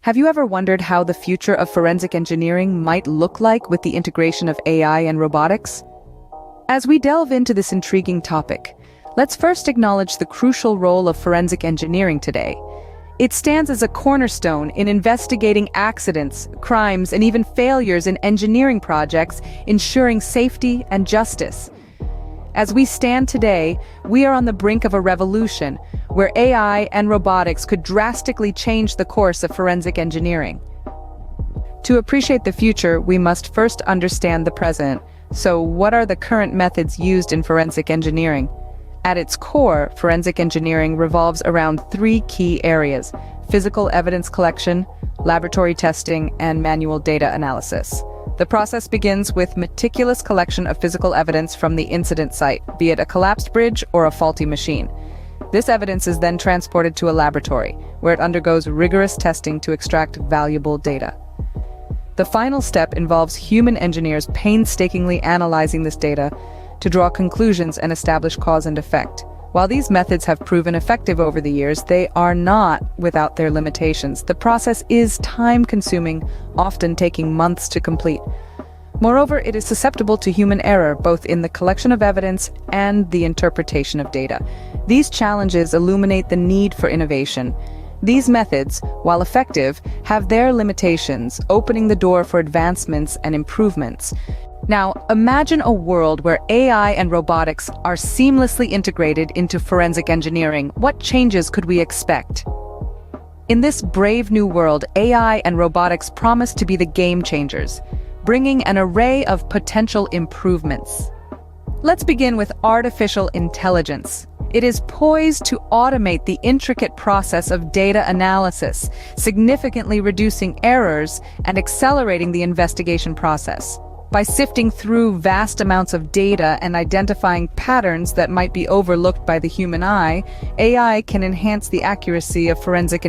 Have you ever wondered how the future of forensic engineering might look like with the integration of AI and robotics? As we delve into this intriguing topic, let's first acknowledge the crucial role of forensic engineering today. It stands as a cornerstone in investigating accidents, crimes, and even failures in engineering projects, ensuring safety and justice. As we stand today, we are on the brink of a revolution where AI and robotics could drastically change the course of forensic engineering. To appreciate the future, we must first understand the present. So, what are the current methods used in forensic engineering? At its core, forensic engineering revolves around three key areas: physical evidence collection, laboratory testing, and manual data analysis. The process begins with meticulous collection of physical evidence from the incident site, be it a collapsed bridge or a faulty machine. This evidence is then transported to a laboratory, where it undergoes rigorous testing to extract valuable data. The final step involves human engineers painstakingly analyzing this data to draw conclusions and establish cause and effect. While these methods have proven effective over the years, they are not without their limitations. The process is time-consuming, often taking months to complete. Moreover, it is susceptible to human error, both in the collection of evidence and the interpretation of data. These challenges illuminate the need for innovation. These methods, while effective, have their limitations, opening the door for advancements and improvements. Now, imagine a world where AI and robotics are seamlessly integrated into forensic engineering. What changes could we expect? In this brave new world, AI and robotics promise to be the game changers, bringing an array of potential improvements. Let's begin with artificial intelligence. It is poised to automate the intricate process of data analysis, significantly reducing errors and accelerating the investigation process. By sifting through vast amounts of data and identifying patterns that might be overlooked by the human eye, AI can enhance the accuracy of forensic